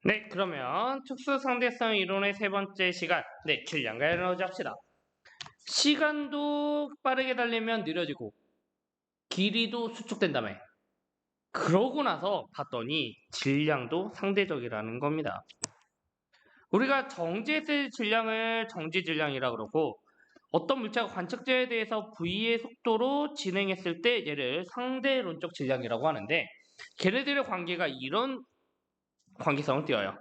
네, 그러면 특수상대성 이론의 세 번째 시간, 질량과 에너지 합시다. 시간도 빠르게 달리면 느려지고 길이도 수축된다며. 그러고 나서 봤더니 질량도 상대적이라는 겁니다. 우리가 정지했을 질량을 정지질량이라 그러고 어떤 물체가 관측제에 대해서 V의 속도로 진행했을 때 얘를 상대론적 질량이라고 하는데 걔네들의 관계가 이런 관계성을 띄어요.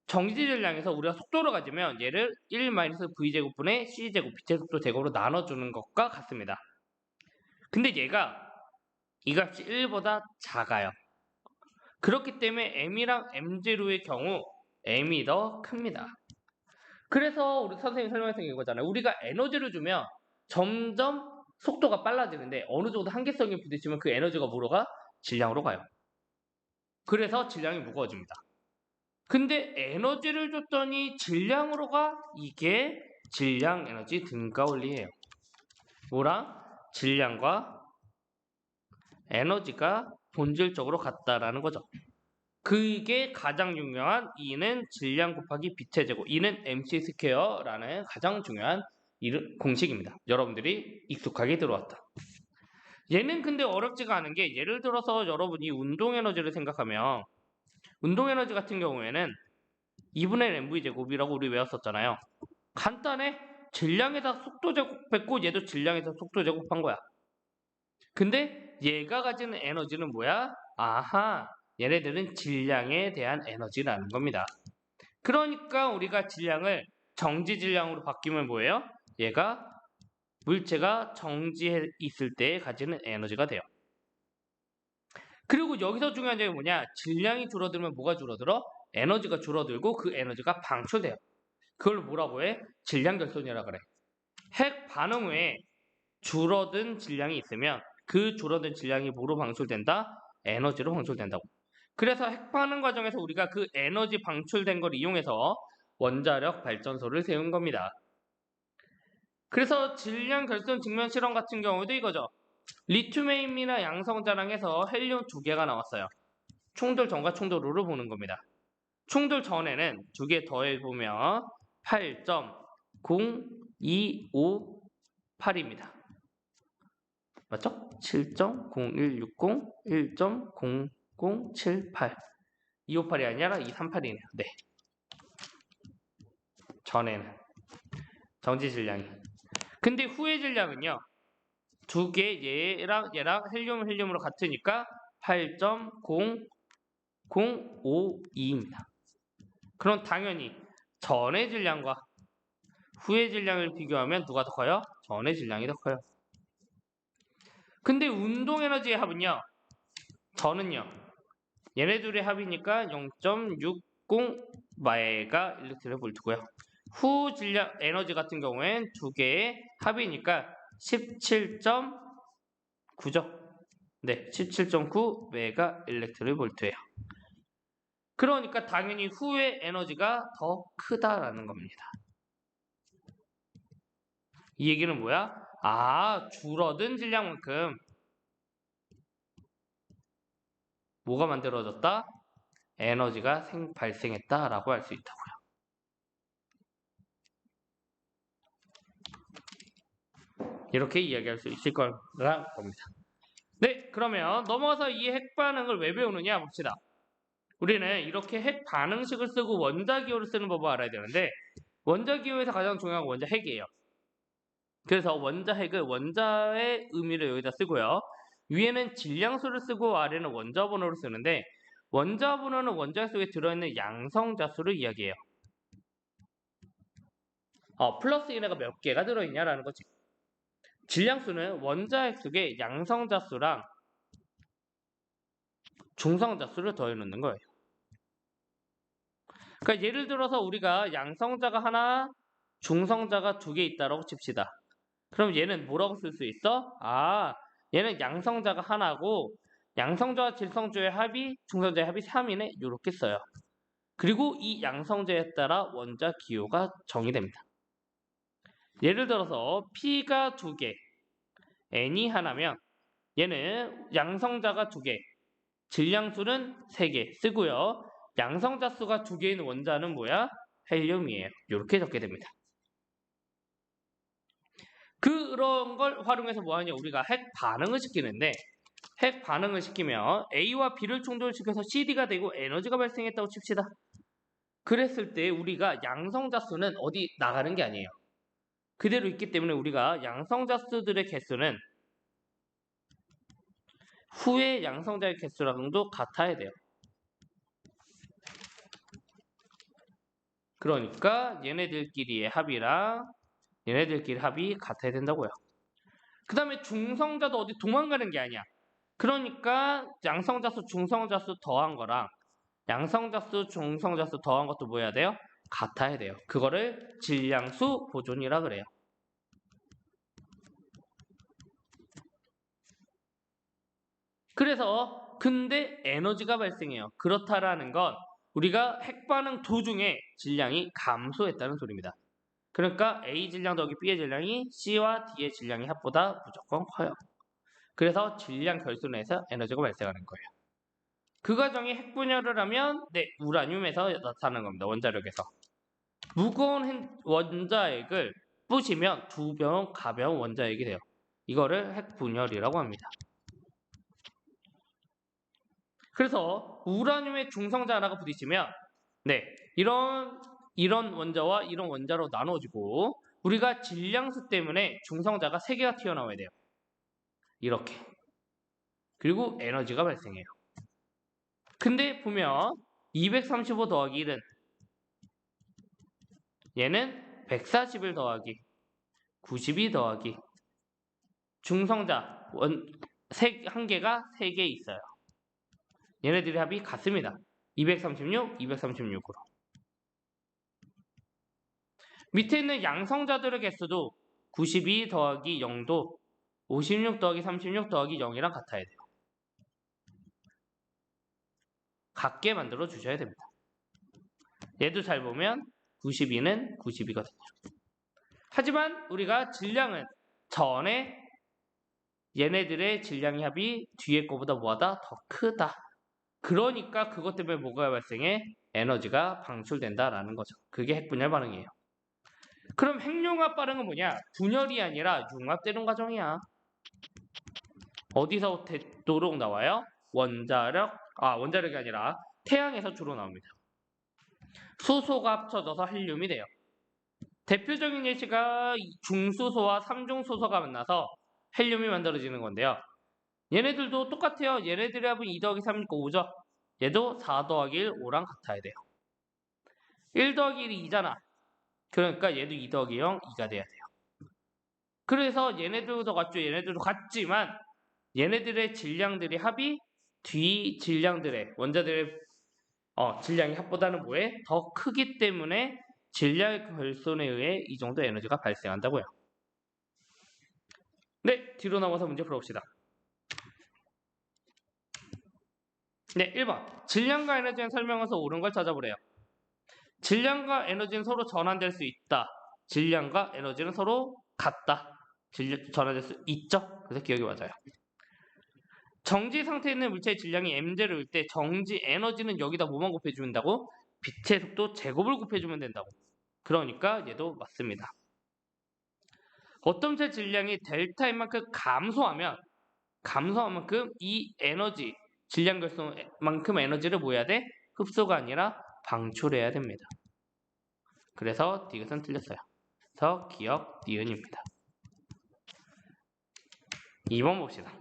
정지질량에서 우리가 속도를 가지면 얘를 1-v제곱분의 c제곱, 빛의 속도 제곱으로 나눠주는 것과 같습니다. 근데 얘가 이 값이 1보다 작아요. 그렇기 때문에 m이랑 m제로의 경우 m이 더 큽니다. 그래서 우리 선생님이 설명했던 게 이거잖아요. 우리가 에너지를 주면 점점 속도가 빨라지는데 어느 정도 한계성에 부딪히면 그 에너지가 뭐로 가? 질량으로 가요. 그래서 질량이 무거워집니다. 근데 에너지를 줬더니 질량으로 가? 이게 질량 에너지 등가 원리예요. 뭐랑? 질량과 에너지가 본질적으로 같다라는 거죠. 그게 가장 유명한 E는 질량 곱하기 빛의 제곱, E는 mc 스퀘어라는 가장 중요한 공식입니다. 여러분들이 익숙하게 들어왔다. 얘는 근데 어렵지가 않은 게 예를 들어서 여러분이 운동 에너지를 생각하면 운동 에너지 같은 경우에는 2분의 mv제곱이라고 우리 외웠었잖아요. 간단해. 질량에다 속도 제곱했고 얘도 질량에다 속도 제곱한 거야. 근데 얘가 가지는 에너지는 뭐야? 아하, 얘네들은 질량에 대한 에너지라는 겁니다. 그러니까 우리가 질량을 정지 질량으로 바뀌면 뭐예요? 얘가 물체가 정지해 있을 때 가지는 에너지가 돼요. 그리고 여기서 중요한 점이 뭐냐? 질량이 줄어들면 뭐가 줄어들어? 에너지가 줄어들고 그 에너지가 방출돼요. 그걸 뭐라고 해? 질량 결손이라 그래. 핵 반응 후에 줄어든 질량이 있으면 그 줄어든 질량이 뭐로 방출된다? 에너지로 방출된다고. 그래서 핵 반응 과정에서 우리가 그 에너지 방출된 걸 이용해서 원자력 발전소를 세운 겁니다. 그래서 질량 결손 증면 실험 같은 경우도 이거죠. 리튬이나 양성자랑 해서 헬륨 2개가 나왔어요. 충돌 전과 충돌 후를 보는 겁니다. 충돌 전에는 2개 더해보면 8.0258입니다. 맞죠? 7.0160, 1.0078. 258이 아니라 238이네요. 네. 전에는. 정지 질량이. 근데 후의 질량은요. 2개 얘랑 헬륨으로 같으니까 8.0052입니다. 그럼 당연히 전의 질량과 후의 질량을 비교하면 누가 더 커요? 전의 질량이 더 커요. 근데 운동 에너지의 합은요. 전은요. 얘네 둘의 합이니까 0.60 메가 일렉트로 볼트고요. 후 질량 에너지 같은 경우엔 2개의 합이니까 17.9죠. 네, 17.9 메가 일렉트로 볼트예요. 그러니까 당연히 후의 에너지가 더 크다라는 겁니다. 이 얘기는 뭐야? 줄어든 질량만큼 뭐가 만들어졌다? 에너지가 발생했다라고 할 수 있다고요. 이렇게 이야기할 수 있을 거라는 겁니다. 네, 그러면 넘어가서 이 핵 반응을 왜 배우느냐 봅시다. 우리는 이렇게 핵 반응식을 쓰고 원자기호를 쓰는 법을 알아야 되는데 원자기호에서 가장 중요한 건 원자핵이에요. 그래서 원자핵을 원자의 의미를 여기다 쓰고요. 위에는 질량수를 쓰고 아래는 원자번호를 쓰는데 원자번호는 원자핵 속에 들어있는 양성자수를 이야기해요. 플러스 1가 몇 개가 들어있냐라는 거지. 질량수는 원자핵 속에 양성자수랑 중성자수를 더해놓는 거예요. 그러니까 예를 들어서 우리가 양성자가 하나, 중성자가 2개 있다라고 칩시다. 그럼 얘는 뭐라고 쓸 수 있어? 얘는 양성자가 하나고 양성자와 질성자의 합이 중성자의 합이 3이네. 이렇게 써요. 그리고 이 양성자에 따라 원자 기호가 정의됩니다. 예를 들어서 P가 2개, N이 하나면 얘는 양성자가 2개, 질량수는 3개 쓰고요. 양성자수가 2개인 원자는 뭐야? 헬륨이에요. 이렇게 적게 됩니다. 그런 걸 활용해서 뭐하냐? 우리가 핵 반응을 시키는데 핵 반응을 시키면 A와 B를 충돌시켜서 CD가 되고 에너지가 발생했다고 칩시다. 그랬을 때 우리가 양성자수는 어디 나가는 게 아니에요. 그대로 있기 때문에 우리가 양성자수들의 개수는 후에 양성자의 개수랑도 같아야 돼요. 그러니까 얘네들끼리의 합이랑 얘네들끼리 합이 같아야 된다고요. 그 다음에 중성자도 어디 도망가는 게 아니야. 그러니까 양성자수, 중성자수 더한 거랑 양성자수, 중성자수 더한 것도 뭐 해야 돼요? 같아야 돼요. 그거를 질량수 보존이라 그래요. 그래서 근데 에너지가 발생해요. 그렇다라는 건 우리가 핵반응 도중에 질량이 감소했다는 소리입니다. 그러니까 A 질량 더하기 B의 질량이 C와 D의 질량이 합보다 무조건 커요. 그래서 질량 결손에서 에너지가 발생하는 거예요. 그 과정이 핵분열을 하면 우라늄에서 나타나는 겁니다. 원자력에서. 무거운 원자핵을 부시면 2배 가벼운 원자핵이 돼요. 이거를 핵분열이라고 합니다. 그래서 우라늄의 중성자 하나가 부딪히면 이런 원자와 이런 원자로 나눠지고 우리가 질량수 때문에 중성자가 3개가 튀어나와야 돼요. 이렇게. 그리고 에너지가 발생해요. 근데 보면 235 더하기 1은 얘는 141 더하기 92 더하기 중성자 한 개가 3개 있어요. 얘네들의 합이 같습니다. 236, 236으로. 밑에 있는 양성자들의 개수도 92 더하기 0도 56 더하기 36 더하기 0이랑 같아야 돼요. 같게 만들어 주셔야 됩니다. 얘도 잘 보면 92는 92거든요. 하지만 우리가 질량은 전에 얘네들의 질량의 합이 뒤에 거보다 뭐하다? 더 크다. 그러니까 그것 때문에 뭐가 발생해? 에너지가 방출된다라는 거죠. 그게 핵분열 반응이에요. 그럼 핵융합 반응은 뭐냐? 분열이 아니라 융합되는 과정이야. 어디서 되도록 나와요? 원자력이 아니라 태양에서 주로 나옵니다. 수소가 합쳐져서 헬륨이 돼요. 대표적인 예시가 중수소와 삼중수소가 만나서 헬륨이 만들어지는 건데요. 얘네들도 똑같아요. 얘네들의 합은 2 더하기 3이니까 5죠. 얘도 4 더하기 1, 5랑 같아야 돼요. 1 더하기 1이 2잖아. 그러니까 얘도 2 더하기 0, 2가 돼야 돼요. 그래서 얘네들도 같죠. 얘네들도 같지만 얘네들의 질량들이 합이 뒤 질량들의 원자들의 질량이 합보다는 뭐에? 더 크기 때문에 질량의 결손에 의해 이 정도 에너지가 발생한다고요. 뒤로 넘어서 문제 풀어봅시다. 1번. 질량과 에너지는 설명해서 옳은 걸 찾아보래요. 질량과 에너지는 서로 전환될 수 있다. 질량과 에너지는 서로 같다. 전환될 수 있죠? 그래서 기억이 맞아요. 정지 상태에 있는 물체의 질량이 m제로일 때 정지 에너지는 여기다 뭐만 곱해주면 된다고? 빛의 속도 제곱을 곱해주면 된다고. 그러니까 얘도 맞습니다. 어떤 체 질량이 델타인 만큼 감소하면 이 에너지 질량 결손만큼 에너지를 뭐 해야 돼? 흡수가 아니라 방출해야 됩니다. 그래서 디귿은 틀렸어요. 그래서 기억 니은입니다. 2번 봅시다.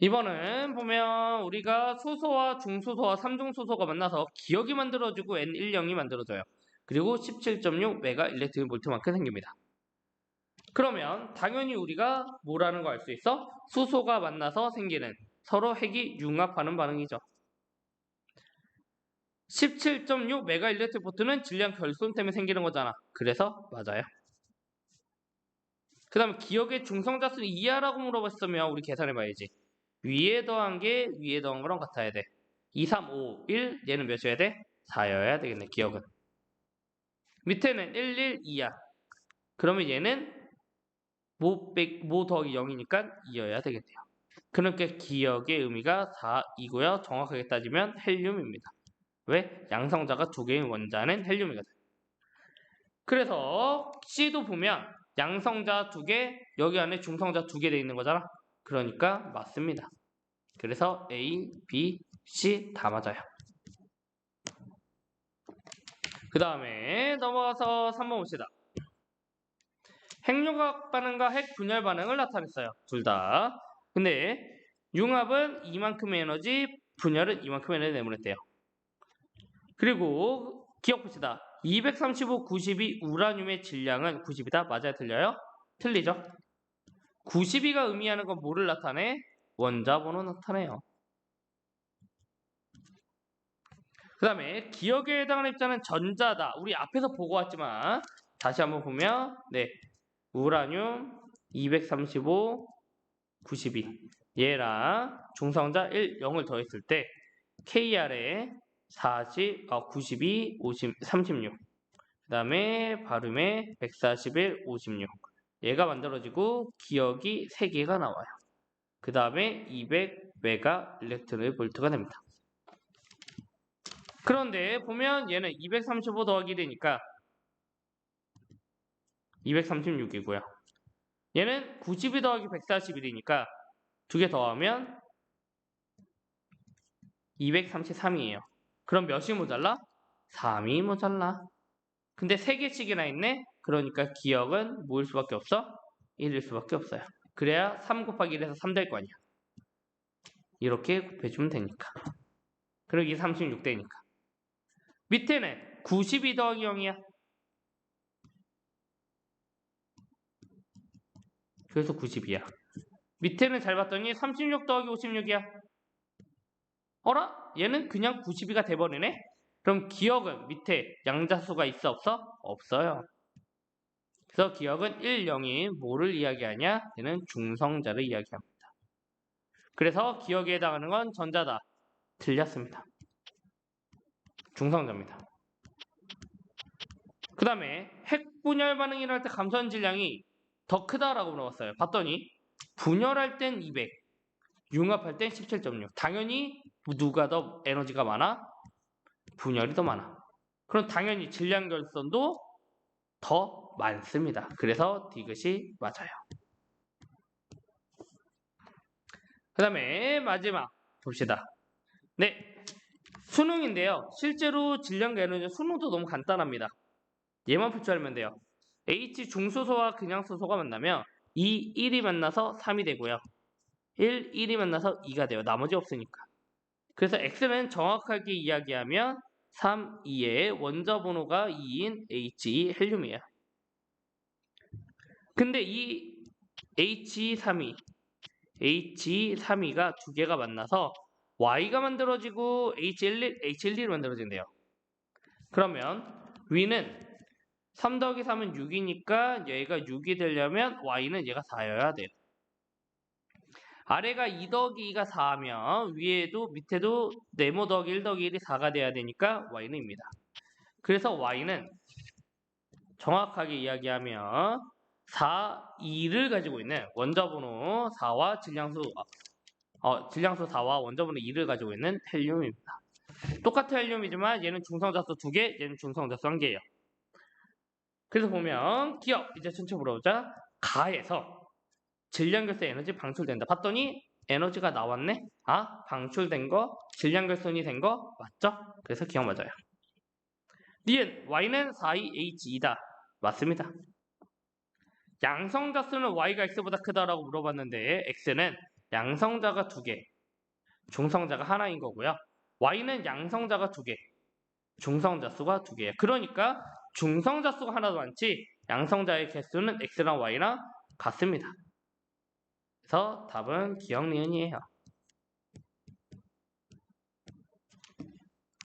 2번은 보면 우리가 수소와 중수소와 삼중수소가 만나서 기억이 만들어지고 N10이 만들어져요. 그리고 17.6 메가 일렉트론볼트만큼 생깁니다. 그러면 당연히 우리가 뭐라는 거 알 수 있어? 수소가 만나서 생기는 서로 핵이 융합하는 반응이죠. 17.6 메가 일렉트론볼트는 질량 결손 때문에 생기는 거잖아. 그래서 맞아요. 그 다음에 기억의 중성자수는 이하라고 물어봤으면 우리 계산해봐야지. 위에 더한 게 위에 더한 거랑 같아야 돼. 2, 3, 5, 1 얘는 몇이어야 돼? 4여야 되겠네. 기억은. 밑에는 1, 1, 2야. 그러면 얘는 모 더하기 0이니까 2여야 되겠네요. 그러니까 기억의 의미가 4이고요. 정확하게 따지면 헬륨입니다. 왜? 양성자가 2개인 원자는 헬륨이거든. 그래서 C도 보면 양성자 2개, 여기 안에 중성자 2개 돼 있는 거잖아. 그러니까 맞습니다. 그래서 A, B, C 다 맞아요. 그 다음에 넘어가서 3번 봅시다. 핵융합 반응과 핵 분열 반응을 나타냈어요. 둘 다. 근데 융합은 이만큼의 에너지, 분열은 이만큼의 에너지 내보냈대요. 그리고 기억 봅시다. 235, 92 우라늄의 질량은 90이다. 맞아요? 틀려요? 틀리죠? 92가 의미하는 건 뭐를 나타내? 원자번호 나타내요. 그 다음에 기억에 해당하는 입자는 전자다. 우리 앞에서 보고 왔지만 다시 한번 보면 네, 우라늄 235, 92 얘랑 중성자 1, 0을 더했을 때 KR에 92, 50, 36 그 다음에 바륨에 141, 56 얘가 만들어지고 기억이 3개가 나와요. 그 다음에 200메가 일렉트론 볼트가 됩니다. 그런데 보면 얘는 235 더하기 1이니까 236이고요. 얘는 92 더하기 141이니까 2개 더하면 233이에요. 그럼 몇이 모자라? 3이 모자라. 근데 3개씩이나 있네? 그러니까 기억은 뭐일 수밖에 없어? 1일 수밖에 없어요. 그래야 3 곱하기 1에서 3 될 거 아니야. 이렇게 곱해주면 되니까. 그러기 36되니까. 밑에는 92 더하기 0이야. 그래서 90이야. 밑에는 잘 봤더니 36 더하기 56이야. 어라? 얘는 그냥 92가 돼버리네? 그럼 기억은 밑에 양자수가 있어 없어? 없어요. 그래서 기억은 1, 0이 뭐를 이야기하냐? 얘는 중성자를 이야기합니다. 그래서 기억에 해당하는 건 전자다. 틀렸습니다. 중성자입니다. 그 다음에 핵분열 반응이 일어날 때 감소한 질량이 더 크다라고 물어봤어요. 봤더니 분열할 땐 200, 융합할 땐 17.6. 당연히 누가 더 에너지가 많아? 분열이 더 많아. 그럼 당연히 질량 결손도 더 많습니다. 그래서 디귿이 맞아요. 그 다음에 마지막 봅시다. 네, 수능인데요. 실제로 질량과 에너지 수능도 너무 간단합니다. 얘만 풀 줄 알면 돼요. H 중소소와 그냥소소가 만나면 2, 1이 만나서 3이 되고요. 1, 1이 만나서 2가 돼요. 나머지 없으니까. 그래서 X는 정확하게 이야기하면 3, 2의 원자 번호가 2인 He 헬륨이에요. 근데 이 He32, He32가 두 개가 만나서 Y가 만들어지고 H11이 만들어진대요. 그러면 위는 3 더하기 3은 6이니까 얘가 6이 되려면 Y는 얘가 4여야 돼요. 아래가 2 더하기 2가 4하면 위에도 밑에도 네모 더하기 1 더하기 1이 4가 돼야 되니까 Y는 입니다. 그래서 Y는 정확하게 이야기하면 4, 2를 가지고 있는 원자번호 4와 질량수 4와 원자번호 2를 가지고 있는 헬륨입니다. 똑같은 헬륨이지만 얘는 중성자수 2개, 얘는 중성자수 1개예요. 그래서 보면 기억, 이제 천천히 물어보자. 가에서 질량결손 에너지 방출된다. 봤더니 에너지가 나왔네? 아, 방출된 거, 질량결손이 된 거 맞죠? 그래서 기억 맞아요. 니은, Y는 4H2다. 맞습니다. 양성자수는 Y가 X보다 크다라고 물어봤는데 X는 양성자가 2개, 중성자가 하나인 거고요. Y는 양성자가 2개, 중성자수가 2개예요. 그러니까 중성자수가 하나도 많지 양성자의 개수는 X랑 Y랑 같습니다. 그래서 답은 기억 니은이에요.